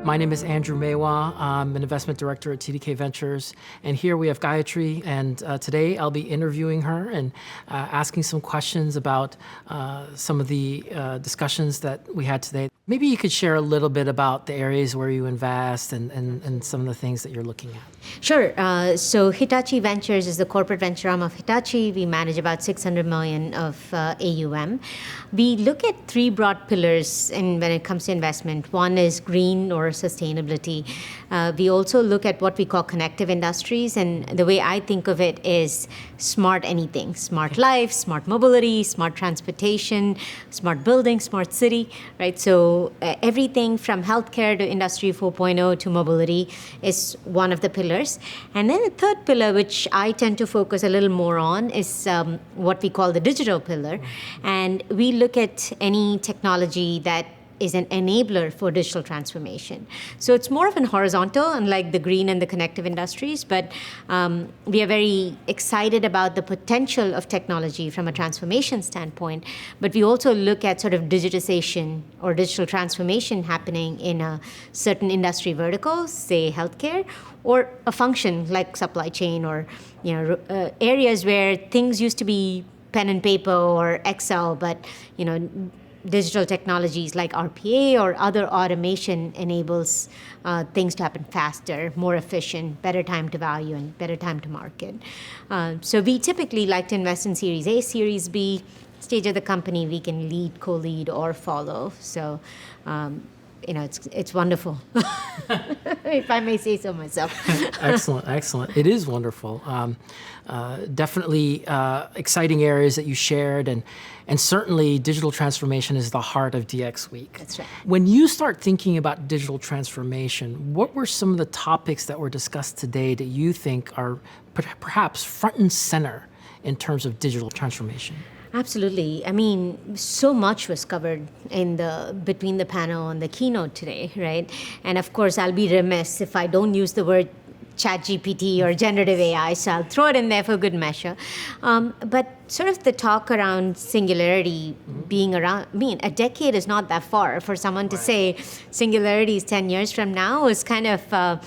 My name is Andrew Maywa. I'm an investment director at TDK Ventures. And here we have Gayathri. And today I'll be interviewing her and asking some questions about some of the discussions that we had today. Maybe you could share a little bit about the areas where you invest and some of the things that you're looking at. Sure. So Hitachi Ventures is the corporate venture arm of Hitachi. We manage about 600 million of AUM. We look at three broad pillars when it comes to investment. One is green or sustainability. We also look at what we call connective industries. And the way I think of it is smart anything. Smart life, smart mobility, smart transportation, smart building, smart city, right? So everything from healthcare to Industry 4.0 to mobility is one of the pillars. And then the third pillar, which I tend to focus a little more on, is what we call the digital pillar. And we look at any technology that is an enabler for digital transformation. So it's more of an horizontal, unlike the green and the connective industries, but we are very excited about the potential of technology from a transformation standpoint, but we also look at sort of digitization or digital transformation happening in a certain industry vertical, say healthcare, or a function like supply chain or areas where things used to be pen and paper or Excel, but digital technologies like RPA or other automation enables things to happen faster, more efficient, better time to value, and better time to market. So we typically like to invest in Series A, Series B. Stage of the company, we can lead, co-lead, or follow. So it's wonderful, if I may say so myself. Excellent. It is wonderful. Definitely exciting areas that you shared, and certainly digital transformation is the heart of DX Week. That's right. When you start thinking about digital transformation, what were some of the topics that were discussed today that you think are perhaps front and center in terms of digital transformation? Absolutely. I mean, so much was covered between the panel and the keynote today, right? And of course, I'll be remiss if I don't use the word ChatGPT or generative AI, so I'll throw it in there for good measure. But sort of the talk around singularity being around, a decade is not that far. For someone to say singularity is 10 years from now is kind of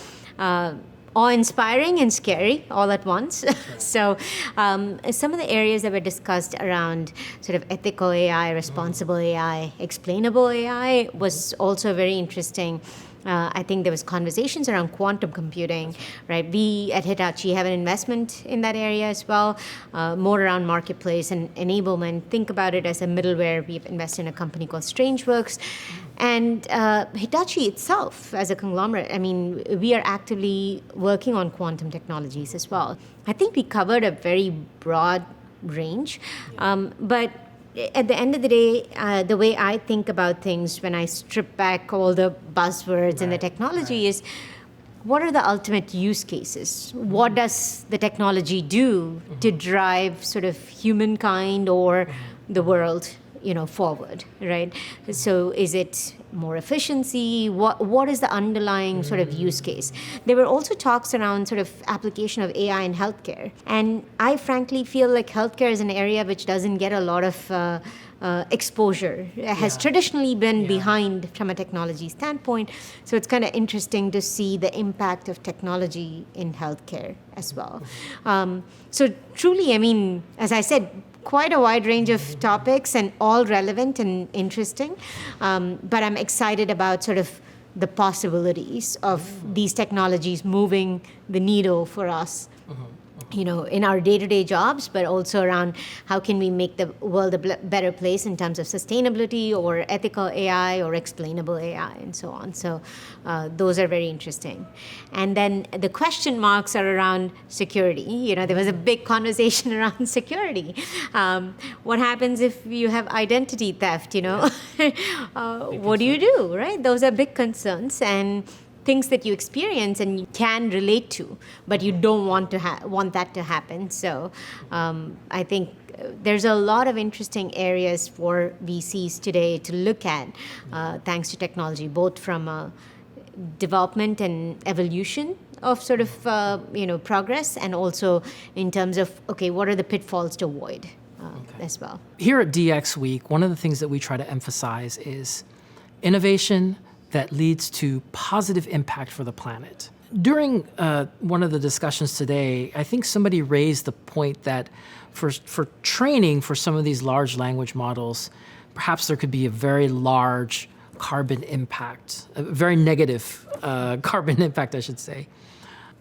awe-inspiring and scary all at once. So some of the areas that were discussed around sort of ethical AI, responsible AI, explainable AI was also very interesting. I think there was conversations around quantum computing, right? We at Hitachi have an investment in that area as well, more around marketplace and enablement. Think about it as a middleware. We've invested in a company called Strangeworks. And Hitachi itself, as a conglomerate, we are actively working on quantum technologies as well. I think we covered a very broad range, but at the end of the day, the way I think about things when I strip back all the buzzwords and the technology is, what are the ultimate use cases? What does the technology do to drive sort of humankind or the world forward, right? So is it more efficiency? What is the underlying sort of use case? There were also talks around sort of application of AI in healthcare. And I frankly feel like healthcare is an area which doesn't get a lot of exposure. It has traditionally been behind from a technology standpoint. So it's kind of interesting to see the impact of technology in healthcare as well. So truly, as I said, quite a wide range of topics and all relevant and interesting. But I'm excited about sort of the possibilities of these technologies moving the needle for us, in our day-to-day jobs, but also around how can we make the world a better place in terms of sustainability or ethical AI or explainable AI and so on. So those are very interesting. And then the question marks are around security. There was a big conversation around security. What happens if you have identity theft, what do you do, right? Those are big concerns. And things that you experience and you can relate to, but you don't want that to happen. So I think there's a lot of interesting areas for VCs today to look at, thanks to technology, both from development and evolution of sort of progress, and also in terms of what are the pitfalls to avoid as well. Here at DX Week, one of the things that we try to emphasize is innovation that leads to positive impact for the planet. During one of the discussions today, I think somebody raised the point that for training for some of these large language models, perhaps there could be a very large carbon impact, a very negative carbon impact, I should say.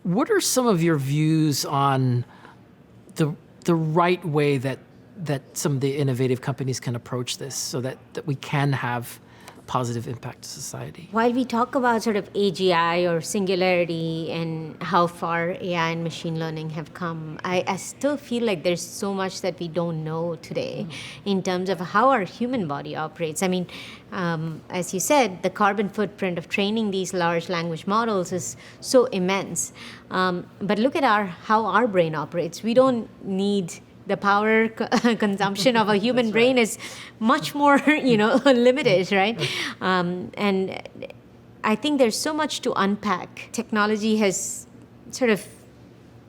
What are some of your views on the right way that some of the innovative companies can approach this so that we can have positive impact to society? While we talk about sort of AGI or singularity and how far AI and machine learning have come, I still feel like there's so much that we don't know today in terms of how our human body operates. I mean, as you said, the carbon footprint of training these large language models is so immense. But look at how our brain operates. We don't need the power consumption of a human brain is much more, limited, right? And I think there's so much to unpack. Technology has sort of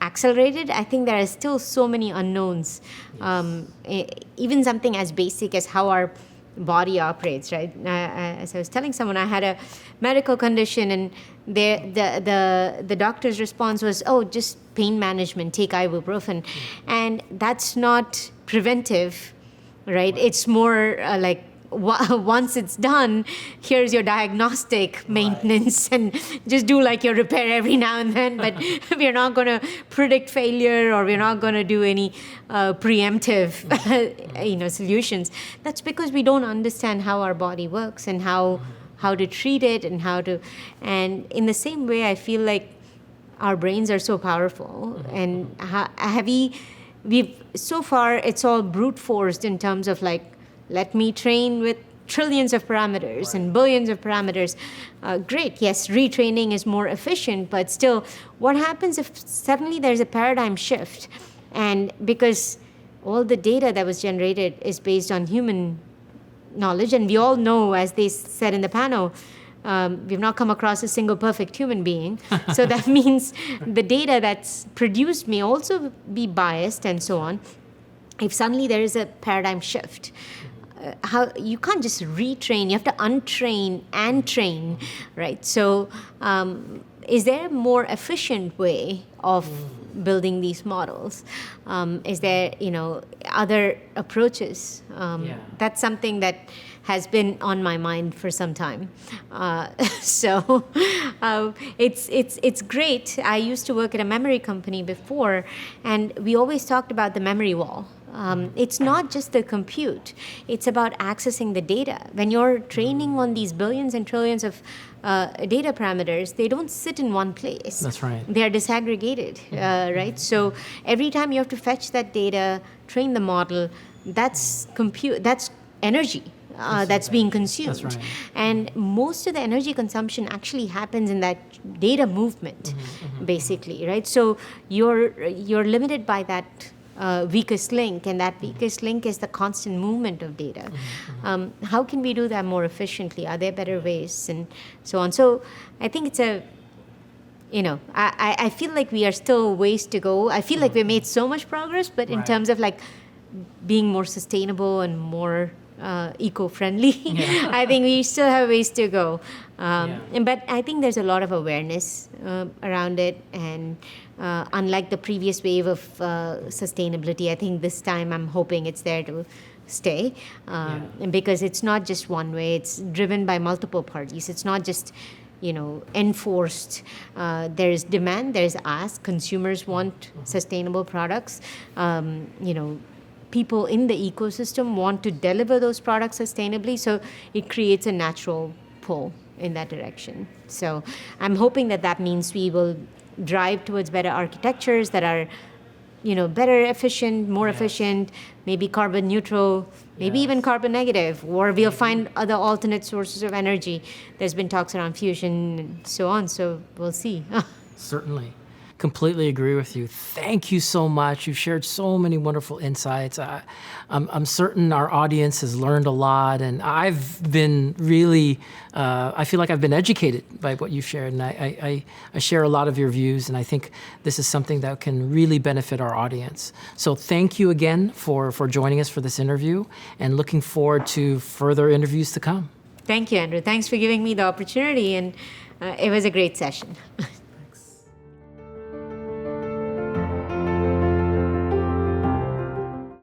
accelerated. I think there are still so many unknowns. Even something as basic as how our body operates, right? As I was telling someone, I had a medical condition, and the doctor's response was, "Oh, just pain management, take ibuprofen," and that's not preventive, right? It's more like once it's done, here's your diagnostic maintenance, and just do like your repair every now and then. But we're not going to predict failure, or we're not going to do any preemptive, solutions. That's because we don't understand how our body works and how to treat it and in the same way, I feel like our brains are so powerful, and we've so far it's all brute forced in terms of like, let me train with trillions of parameters and billions of parameters. Great, yes, retraining is more efficient, but still, what happens if suddenly there's a paradigm shift? And because all the data that was generated is based on human knowledge, and we all know, as they said in the panel, we've not come across a single perfect human being. So that means the data that's produced may also be biased and so on. If suddenly there is a paradigm shift, how you can't just retrain, you have to untrain and train, right? So is there a more efficient way of building these models? Is there, other approaches? That's something that has been on my mind for some time. So it's great. I used to work at a memory company before, and we always talked about the memory wall. It's not just the compute. It's about accessing the data. When you're training on these billions and trillions of data parameters, they don't sit in one place. That's right. They are disaggregated, right? So every time you have to fetch that data, train the model, that's energy. That's being consumed. That's right. And most of the energy consumption actually happens in that data movement, basically, right? So you're limited by that weakest link, and that weakest link is the constant movement of data. How can we do that more efficiently? Are there better ways? And so on. So I think it's I feel like we are still ways to go. I feel like we made so much progress, but in terms of like being more sustainable and more eco-friendly, I think we still have ways to go. But I think there's a lot of awareness around it, and unlike the previous wave of sustainability, I think this time I'm hoping it's there to stay, and because it's not just one way, it's driven by multiple parties. It's not just enforced. There's demand, there's ask. Consumers want sustainable products. People in the ecosystem want to deliver those products sustainably, so it creates a natural pull in that direction. So I'm hoping that means we will drive towards better architectures that are, better efficient, more efficient, maybe carbon neutral, maybe even carbon negative, or we'll find other alternate sources of energy. There's been talks around fusion and so on, so we'll see. Certainly. Completely agree with you. Thank you so much. You've shared so many wonderful insights. I'm certain our audience has learned a lot, and I've been really, I feel like I've been educated by what you've shared, and I share a lot of your views, and I think this is something that can really benefit our audience. So thank you again for joining us for this interview, and looking forward to further interviews to come. Thank you, Andrew. Thanks for giving me the opportunity, and it was a great session.